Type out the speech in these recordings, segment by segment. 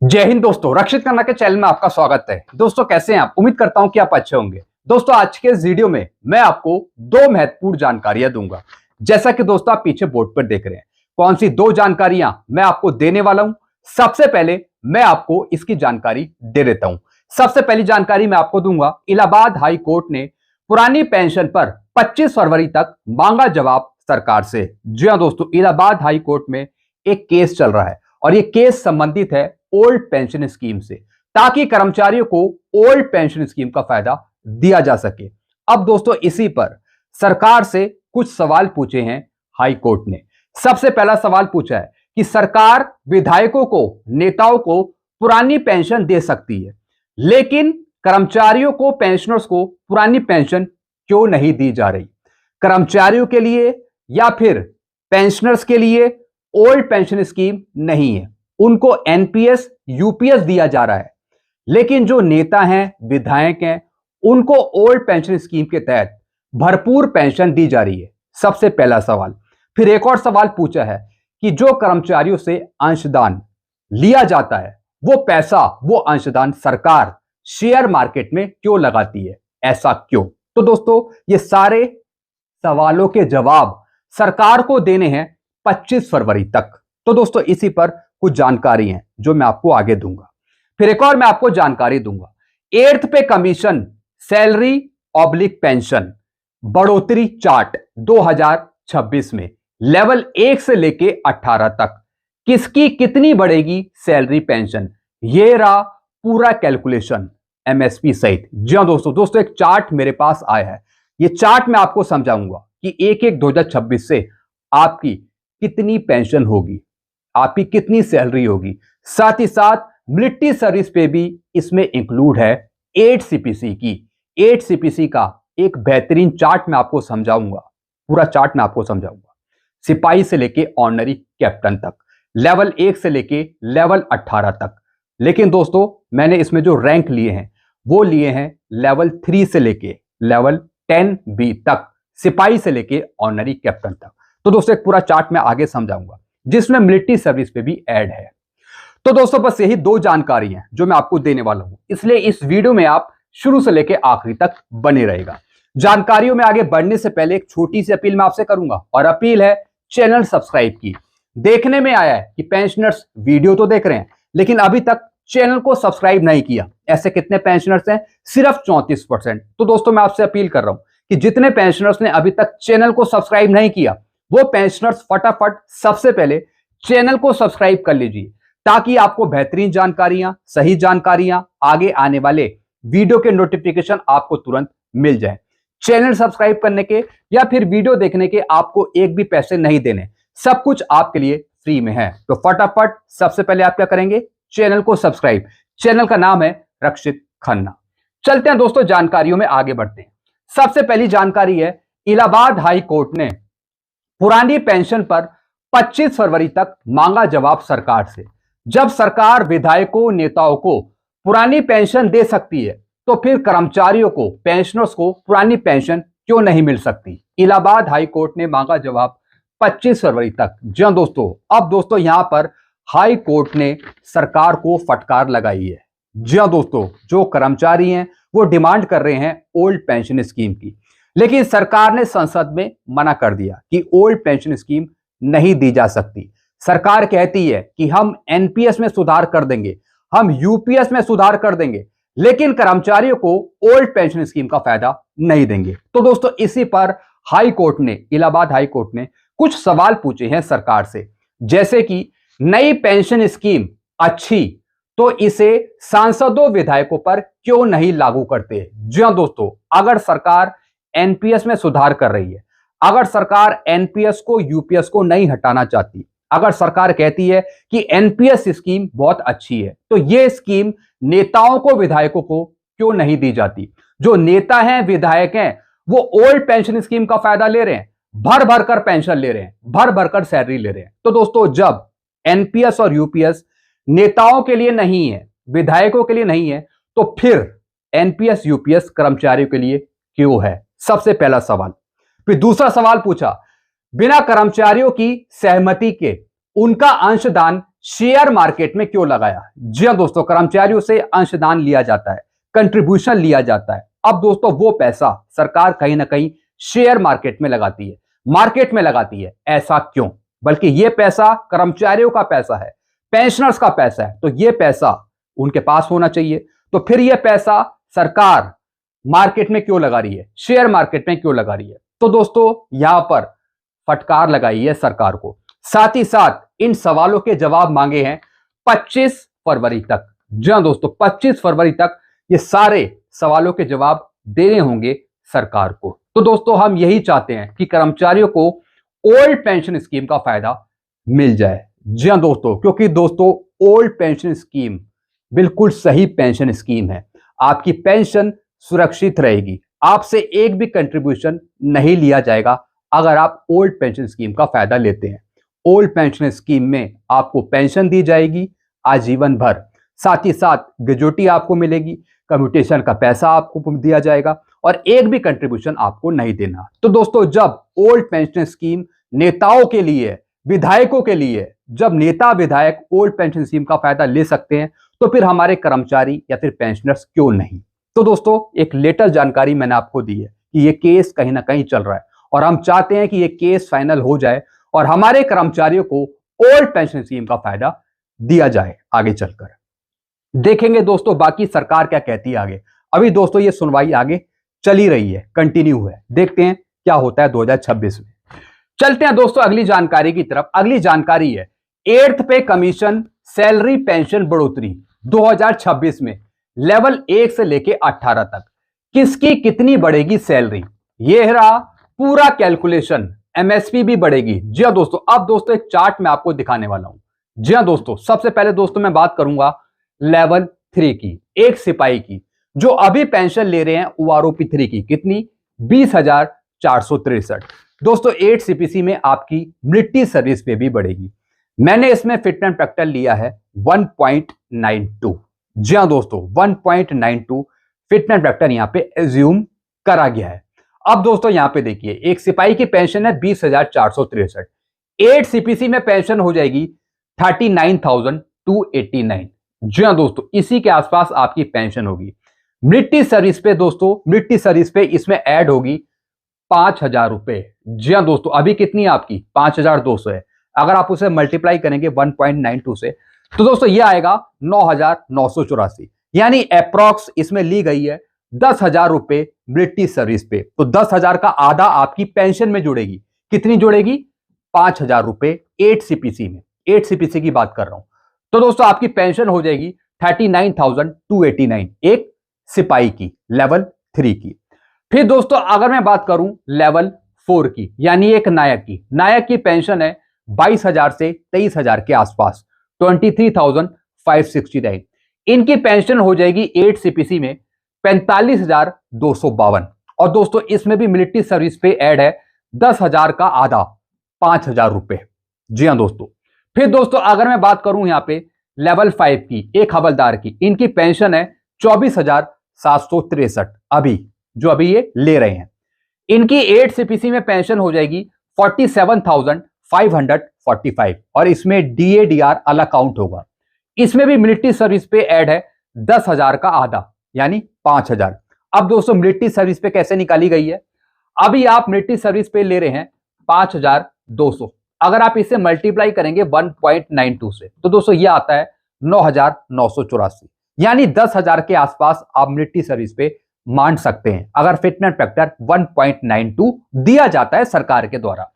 जय हिंद दोस्तों, रक्षित खन्ना के चैनल में आपका स्वागत है। दोस्तों कैसे हैं आप? उम्मीद करता हूं कि आप अच्छे होंगे। दोस्तों आज के इस वीडियो में मैं आपको दो महत्वपूर्ण जानकारियां दूंगा। जैसा कि दोस्तों आप पीछे बोर्ड पर देख रहे हैं, कौन सी दो जानकारियां मैं आपको देने वाला हूं। सबसे पहले मैं आपको इसकी जानकारी दे देता हूं। सबसे पहली जानकारी मैं आपको दूंगा, इलाहाबाद हाई कोर्ट ने पुरानी पेंशन पर 25 फरवरी तक मांगा जवाब सरकार से। जी हां दोस्तों, इलाहाबाद हाई कोर्ट में एक केस चल रहा है और यह केस संबंधित है ओल्ड पेंशन स्कीम से, ताकि कर्मचारियों को ओल्ड पेंशन स्कीम का फायदा दिया जा सके। अब दोस्तों इसी पर सरकार से कुछ सवाल पूछे हैं हाई कोर्ट ने। सबसे पहला सवाल पूछा है कि सरकार विधायकों को, नेताओं को पुरानी पेंशन दे सकती है, लेकिन कर्मचारियों को, पेंशनर्स को पुरानी पेंशन क्यों नहीं दी जा रही? कर्मचारियों के लिए या फिर पेंशनर्स के लिए ओल्ड पेंशन स्कीम नहीं है, उनको एनपीएस यूपीएस दिया जा रहा है, लेकिन जो नेता हैं, विधायक हैं, उनको ओल्ड पेंशन स्कीम के तहत भरपूर पेंशन दी जा रही है। सबसे पहला सवाल। फिर एक और सवाल पूछा है कि जो कर्मचारियों से अंशदान लिया जाता है, वो पैसा, वो अंशदान सरकार शेयर मार्केट में क्यों लगाती है? ऐसा क्यों? तो दोस्तों ये सारे सवालों के जवाब सरकार को देने हैं 25 फरवरी तक। तो दोस्तों इसी पर कुछ जानकारी है जो मैं आपको आगे दूंगा। फिर एक और मैं आपको जानकारी दूंगा, 8th पे कमीशन सैलरी ऑब्लिक पेंशन बढ़ोतरी चार्ट 2026 में लेवल 1 से लेके 18 तक किसकी कितनी बढ़ेगी सैलरी पेंशन, ये रहा पूरा कैलकुलेशन एमएसपी सहित। जी हां दोस्तों एक चार्ट मेरे पास आया है। ये चार्ट मैं आपको समझाऊंगा कि 1/1 2026 से आपकी कितनी पेंशन होगी, आपकी कितनी सैलरी होगी। साथ ही साथ मिलिट्री सर्विस पे भी इसमें इंक्लूड है 8 सीपीसी की। 8 सीपीसी का एक बेहतरीन चार्ट मैं आपको समझाऊंगा, पूरा चार्ट मैं आपको समझाऊंगा, सिपाही से लेके ऑनरी कैप्टन तक, लेवल 1 से लेके लेवल 18 तक। लेकिन दोस्तों मैंने इसमें जो रैंक लिए हैं वो लिए हैं लेवल 3 से लेके लेवल 10B तक, सिपाही से लेके ऑनरी कैप्टन तक। तो दोस्तों एक पूरा चार्ट मैं आगे समझाऊंगा जिसमें मिलिट्री सर्विस पे भी ऐड है। तो दोस्तों बस यही दो जानकारी हैं जो मैं आपको देने वाला हूं, इसलिए इस वीडियो में आप शुरू से लेकर आखिरी तक बने रहेगा। जानकारियों में आगे बढ़ने से पहले एक छोटी सी अपील मैं आपसे करूंगा, और अपील है चैनल सब्सक्राइब की। देखने में आया है कि पेंशनर्स वीडियो तो देख रहे हैं लेकिन अभी तक चैनल को सब्सक्राइब नहीं किया। ऐसे कितने पेंशनर्स हैं? सिर्फ 34%। तो दोस्तों मैं आपसे अपील कर रहा हूं कि जितने पेंशनर्स ने अभी तक चैनल को सब्सक्राइब नहीं किया, वो पेंशनर्स फटाफट सबसे पहले चैनल को सब्सक्राइब कर लीजिए, ताकि आपको बेहतरीन जानकारियां, सही जानकारियां, आगे आने वाले वीडियो के नोटिफिकेशन आपको तुरंत मिल जाए। चैनल सब्सक्राइब करने के या फिर वीडियो देखने के आपको एक भी पैसे नहीं देने, सब कुछ आपके लिए फ्री में है। तो फटाफट सबसे पहले आप क्या करेंगे? चैनल को सब्सक्राइब। चैनल का नाम है रक्षित खन्ना। चलते हैं दोस्तों, जानकारियों में आगे बढ़ते हैं। सबसे पहली जानकारी है, इलाहाबाद हाई कोर्ट ने पुरानी पेंशन पर 25 फरवरी तक मांगा जवाब सरकार से। जब सरकार विधायकों, नेताओं को पुरानी पेंशन दे सकती है, तो फिर कर्मचारियों को, पेंशनर्स को पुरानी पेंशन क्यों नहीं मिल सकती? इलाहाबाद हाई कोर्ट ने मांगा जवाब 25 फरवरी तक। जी हां दोस्तों, अब दोस्तों यहां पर हाई कोर्ट ने सरकार को फटकार लगाई है। जी हां दोस्तों, जो कर्मचारी हैं वो डिमांड कर रहे हैं ओल्ड पेंशन स्कीम की, लेकिन सरकार ने संसद में मना कर दिया कि ओल्ड पेंशन स्कीम नहीं दी जा सकती। सरकार कहती है कि हम एनपीएस में सुधार कर देंगे, हम यूपीएस में सुधार कर देंगे, लेकिन कर्मचारियों को ओल्ड पेंशन स्कीम का फायदा नहीं देंगे। तो दोस्तों इसी पर हाई कोर्ट ने, इलाहाबाद हाई कोर्ट ने कुछ सवाल पूछे हैं सरकार से, जैसे कि नई पेंशन स्कीम अच्छी, तो इसे सांसदों, विधायकों पर क्यों नहीं लागू करते? जी हां दोस्तों, अगर सरकार एनपीएस में सुधार कर रही है, अगर सरकार एनपीएस को, यूपीएस को नहीं हटाना चाहती, अगर सरकार कहती है कि एनपीएस स्कीम बहुत अच्छी है, तो यह स्कीम नेताओं को, विधायकों को क्यों नहीं दी जाती? जो नेता हैं, विधायक हैं, वो ओल्ड पेंशन स्कीम का फायदा ले रहे हैं, भर भर कर पेंशन ले रहे हैं, भर भर कर सैलरी ले रहे हैं। तो दोस्तों जब एनपीएस और यूपीएस नेताओं के लिए नहीं है, विधायकों के लिए नहीं है, तो फिर एनपीएस यूपीएस कर्मचारियों के लिए क्यों है? सबसे पहला सवाल। फिर दूसरा सवाल पूछा, बिना कर्मचारियों की सहमति के उनका अंशदान शेयर मार्केट में क्यों लगाया? जी हां दोस्तों, कर्मचारियों से अंशदान लिया जाता है, कंट्रीब्यूशन लिया जाता है। अब दोस्तों वो पैसा सरकार कहीं ना कहीं शेयर मार्केट में लगाती है, मार्केट में लगाती है। ऐसा क्यों? बल्कि ये पैसा कर्मचारियों का पैसा है, पेंशनर्स का पैसा है, तो ये पैसा उनके पास होना चाहिए। तो फिर ये पैसा सरकार मार्केट में क्यों लगा रही है, शेयर मार्केट में क्यों लगा रही है? तो दोस्तों यहां पर फटकार लगाई है सरकार को। साथ ही साथ इन सवालों के जवाब मांगे हैं 25 फरवरी तक। जी हां दोस्तों, 25 फरवरी तक ये सारे सवालों के जवाब देने होंगे सरकार को। तो दोस्तों हम यही चाहते हैं कि कर्मचारियों को ओल्ड पेंशन स्कीम का फायदा मिल जाए। जी हां दोस्तों, क्योंकि दोस्तों ओल्ड पेंशन स्कीम बिल्कुल सही पेंशन स्कीम है। आपकी पेंशन सुरक्षित रहेगी, आपसे एक भी कंट्रीब्यूशन नहीं लिया जाएगा अगर आप ओल्ड पेंशन स्कीम का फायदा लेते हैं। ओल्ड पेंशन स्कीम में आपको पेंशन दी जाएगी आजीवन भर, साथ ही साथ ग्रेजुटी आपको मिलेगी, कम्यूटेशन का पैसा आपको दिया जाएगा और एक भी कंट्रीब्यूशन आपको नहीं देना। तो दोस्तों जब ओल्ड पेंशन स्कीम नेताओं के लिए, विधायकों के लिए, जब नेता विधायक ओल्ड पेंशन स्कीम का फायदा ले सकते हैं, तो फिर हमारे कर्मचारी या फिर पेंशनर्स क्यों नहीं? तो दोस्तों एक लेटेस्ट जानकारी मैंने आपको दी है कि ये केस कहीं ना कहीं चल रहा है और हम चाहते हैं कि ये केस फाइनल हो जाए और हमारे कर्मचारियों को ओल्ड पेंशन स्कीम का फायदा दिया जाए। आगे चलकर देखेंगे दोस्तों बाकी सरकार क्या कहती है आगे। अभी दोस्तों ये सुनवाई आगे चली रही है, कंटिन्यू है, देखते हैं क्या होता है 2026 में। चलते हैं दोस्तों अगली जानकारी की तरफ। अगली जानकारी है 8th पे कमीशन सैलरी पेंशन बढ़ोतरी 2026 में लेवल 1 से लेके 18 तक किसकी कितनी बढ़ेगी सैलरी। ये रहा पूरा कैलकुलेशन, एमएसपी भी बढ़ेगी। जी हां दोस्तों, अब दोस्तों एक चार्ट मैं आपको दिखाने वाला हूं। जी हां दोस्तों, सबसे पहले दोस्तों मैं बात करूंगा लेवल 3 की, एक सिपाही की जो अभी पेंशन ले रहे हैं ओआरओपी 3 की, कितनी? 20,463। दोस्तों 8 सीपीसी में आपकी मिलिट्री सर्विस पे भी बढ़ेगी। मैंने इसमें फिटनेस फैक्टर लिया है 1.92। जी हां दोस्तों, 1.92 फिटनेस फैक्टर यहां पे एज्यूम करा गया है। अब दोस्तों यहां पे देखिए एक सिपाही की पेंशन है 20,463, 8 सीपीसी में पेंशन हो जाएगी 39,289। जी हां दोस्तों, इसी के आसपास आपकी पेंशन होगी। मिलिट्री सर्विस पे दोस्तों, मिलिट्री सर्विस पे इसमें ऐड होगी 5,000 रुपए। जी हां दोस्तों, अभी कितनी आपकी 5,200 है। अगर आप उसे मल्टीप्लाई करेंगे 1.92 से तो दोस्तों ये आएगा 9,984, यानी अप्रॉक्स इसमें ली गई है 10,000 रुपए मिलिट्री सर्विस पे। तो 10,000 का आधा आपकी पेंशन में जुड़ेगी। कितनी जुड़ेगी? 5,000 रुपए 8 सीपीसी में, 8 सीपीसी की बात कर रहा हूं। तो दोस्तों आपकी पेंशन हो जाएगी 39,289 एक सिपाही की, लेवल 3 की। फिर दोस्तों अगर मैं बात करूं लेवल 4 की, यानी एक नायक की, नायक की पेंशन है 22,000 से 23,000 के आसपास, 23,569। इनकी पेंशन हो जाएगी 8 सीपीसी में 45,252। और दोस्तों इसमें भी मिलिट्री सर्विस पे ऐड है 10,000 का आधा, 5,000 रुपए। जी हां दोस्तों। फिर दोस्तों अगर मैं बात करूं यहां पे लेवल 5 की, एक हवलदार की, इनकी पेंशन है 24,763 अभी, जो अभी ये ले रहे हैं। इनकी 8 सीपीसी में पेंशन हो जाएगी 47,545 और इसमें डीएडीआर अलग काउंट होगा। इसमें भी मिलिट्री सर्विस पे ऐड है 10,000 का आधा, यानी 5,000। अब दोस्तों मिलिट्री सर्विस पे कैसे निकाली गई है? अभी आप मिलिट्री सर्विस पे ले रहे हैं 5,200, अगर आप इसे मल्टीप्लाई करेंगे 1.92 से तो दोस्तों ये आता है 9,984, यानी 10,000 के आसपास आप मिलिट्री सर्विस पे मान सकते हैं अगर फिटनेस फैक्टर 1.92 दिया जाता है सरकार के द्वारा।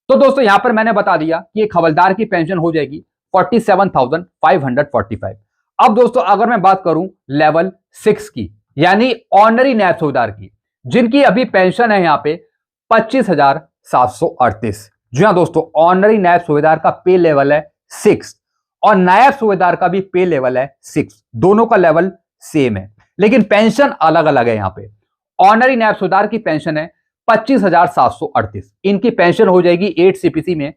तो दोस्तों यहां पर मैंने बता दिया कि एक हवलदार की पेंशन हो जाएगी 47,545। अब दोस्तों अगर मैं बात करूं लेवल 6 की, यानी ऑनरी नायब सूबेदार की, जिनकी अभी पेंशन है यहां पे 25,738। जी हां दोस्तों, ऑनरी नायब सूबेदार का पे लेवल है 6 और नायब सूबेदार का भी पे लेवल है 6, दोनों का लेवल सेम है लेकिन पेंशन अलग अलग है। यहां पे ऑनरी नायब सूबेदार की पेंशन है 25,738, इनकी पेंशन हो जाएगी 8 सीपीसी में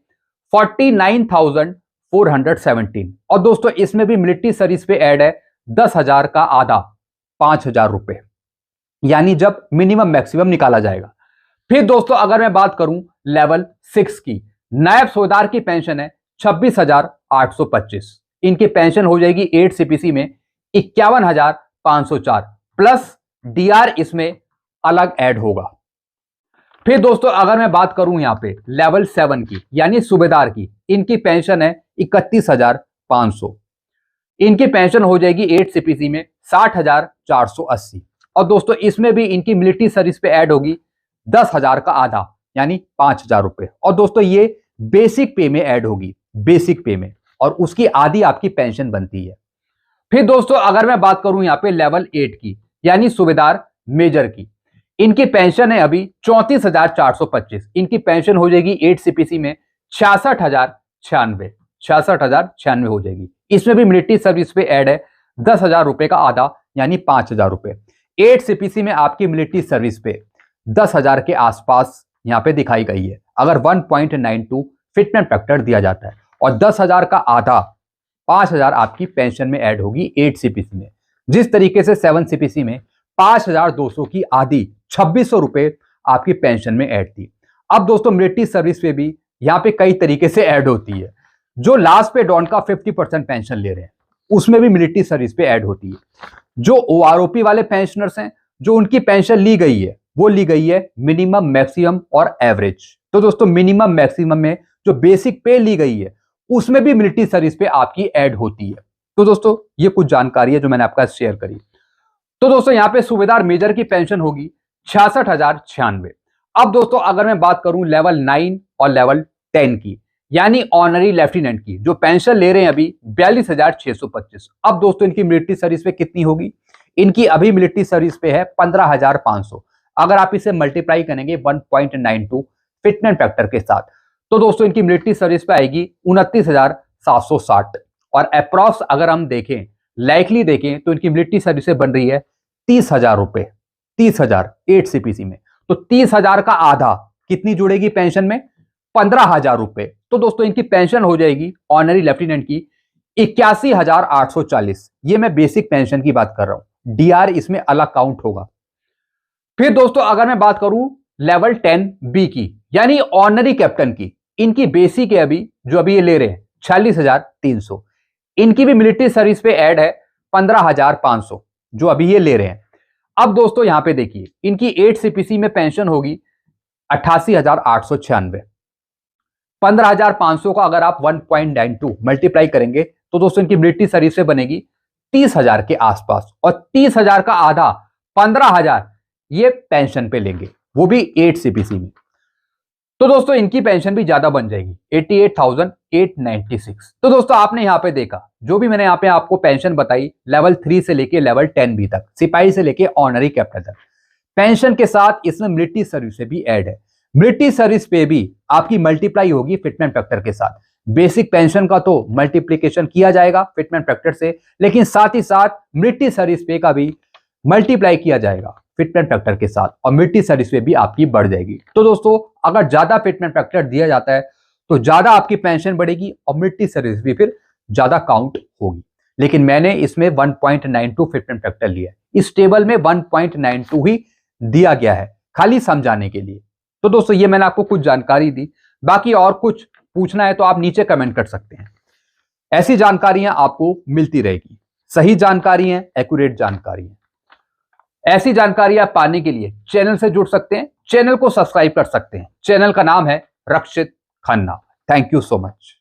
49,417। और दोस्तों इसमें भी मिलिट्री सर्विस पे ऐड है 10,000 का आधा, 5,000 रुपए, यानी जब मिनिमम मैक्सिमम निकाला जाएगा। फिर दोस्तों अगर मैं बात करूं लेवल 6 की, नायब सूबेदार की पेंशन है 51,825। इनकी पेंशन हो जाएगी 8 सीपीसी में 51,504 प्लस डीआर इसमें अलग ऐड होगा। फिर दोस्तों अगर मैं बात करूं यहां पे लेवल 7 की यानी सूबेदार की, इनकी पेंशन है 31,500। इनकी पेंशन हो जाएगी 8 सीपीसी में 60,480। और दोस्तों इसमें भी इनकी मिलिट्री सर्विस पे ऐड होगी 10,000 का आधा यानी 5,000 रुपए। और दोस्तों ये बेसिक पे में ऐड होगी, बेसिक पे में, और उसकी आधी आपकी पेंशन बनती है। फिर दोस्तों अगर मैं बात करूं यहां पे लेवल 8 की यानी सूबेदार मेजर की, इनकी पेंशन है अभी 34,425। इनकी पेंशन हो जाएगी 8 सीपीसी में 66,096 हो जाएगी। इसमें भी मिलिट्री सर्विस पे ऐड है 10,000 रुपए का आधा यानी 5,000 रुपए। 8 सीपीसी में आपकी मिलिट्री सर्विस पे 10,000 के आसपास यहां पे दिखाई गई है अगर 1.92 फिटमेंट फैक्टर दिया जाता है, और 10,000 का आधा 5,000 आपकी पेंशन में ऐड होगी 8 सीपीसी में। जिस तरीके से 7 सीपीसी में 5,200 की आधी 2,600 रुपए आपकी पेंशन में ऐड थी। अब दोस्तों मिलिट्री सर्विस पे भी यहाँ पे कई तरीके से ऐड होती है। जो लास्ट पे डॉन का 50% पेंशन ले रहे हैं उसमें भी मिलिट्री सर्विस पे ऐड होती है। जो ओआरओपी वाले पेंशनर्स हैं, जो उनकी पेंशन ली गई है वो ली गई है मिनिमम, मैक्सिमम और एवरेज। तो दोस्तों मिनिमम मैक्सिमम में जो बेसिक पे ली गई है उसमें भी मिलिट्री सर्विस पे आपकी ऐड होती है। तो दोस्तों ये कुछ जानकारी है जो मैंने आपका शेयर करी। तो दोस्तों यहाँ पे सूबेदार मेजर की पेंशन होगी 66,096। अब दोस्तों अगर मैं बात करूं लेवल 9 और लेवल 10 की यानी ऑनरी लेफ्टिनेंट की, जो पेंशन ले रहे हैं अभी 42,625। अब दोस्तों इनकी मिलिट्री सर्विस पे कितनी होगी? इनकी अभी मिलिट्री सर्विस पे है 15,500। अगर आप इसे मल्टीप्लाई करेंगे 1.92 फिटमेंट फैक्टर के साथ, तो दोस्तों इनकी मिलिट्री सर्विस पे आएगी 29,760। और अप्रॉक्स अगर हम देखें, लाइकली देखें, तो इनकी मिलिट्री सर्विस बन रही है 30,000 रुपए, 30,000 8 सीपीसी में। तो 30,000 का आधा कितनी जुड़ेगी पेंशन में? 15,000 रुपए। तो दोस्तों इनकी पेंशन हो जाएगी ऑनरी लेफ्टिनेंट की 81,840। ये मैं बेसिक पेंशन की बात कर रहा हूं, डीआर इसमें अलग काउंट होगा। फिर दोस्तों अगर मैं बात करूं लेवल 10 बी की यानी ऑनरी कैप्टन की, इनकी बेसिक है अभी जो अभी ये ले रहे हैं 46,300। इनकी भी मिलिट्री सर्विस पे ऐड है 15,500 जो अभी ये ले रहे हैं। अब दोस्तों यहां पे देखिए इनकी 8 सीपीसी में पेंशन होगी 88,896। 15,500 का अगर आप 1.92 मल्टीप्लाई करेंगे तो दोस्तों इनकी मिलिट्री सर्विस से बनेगी 30,000 के आसपास। और 30,000 का आधा 15,000 ये पेंशन पे लेंगे, वो भी 8 सीपीसी में। तो दोस्तों इनकी पेंशन भी ज्यादा बन जाएगी 88,896। तो दोस्तों आपने यहां पे देखा, जो भी मैंने यहां पे आपको पेंशन बताई लेवल 3 से लेके लेवल 10 बी तक, सिपाही से लेके ऑनरी कैप्टन तक, पेंशन के साथ इसमें मिलिट्री सर्विस से भी ऐड है। मिलिट्री सर्विस पे भी आपकी मल्टीप्लाई होगी फिटमेंट फैक्टर के साथ। बेसिक पेंशन का तो मल्टीप्लीकेशन किया जाएगा फिटमेंट फैक्टर से, लेकिन साथ ही साथ मिलिट्री सर्विस पे का भी मल्टीप्लाई किया जाएगा फिटमेंट फैक्टर के साथ, और मिलिट्री सर्विस पे भी आपकी बढ़ जाएगी। तो दोस्तों अगर ज्यादा फिटमेंट फैक्टर दिया जाता है तो ज्यादा आपकी पेंशन बढ़ेगी और मिलिट्री सर्विस भी फिर ज्यादा काउंट होगी। लेकिन मैंने इसमें 1.92 फिटमेंट फैक्टर लिया है, इस टेबल में 1.92 ही दिया गया है खाली समझाने के लिए। तो दोस्तों ये मैंने आपको कुछ जानकारी दी, बाकी और कुछ पूछना है तो आप नीचे कमेंट कर सकते हैं। ऐसी जानकारियां आपको मिलती रहेगी, सही जानकारी है, एक्यूरेट जानकारी है। ऐसी जानकारियां पाने के लिए चैनल से जुड़ सकते हैं, चैनल को सब्सक्राइब कर सकते हैं। चैनल का नाम है Rakshit Khanna. Thank you so much.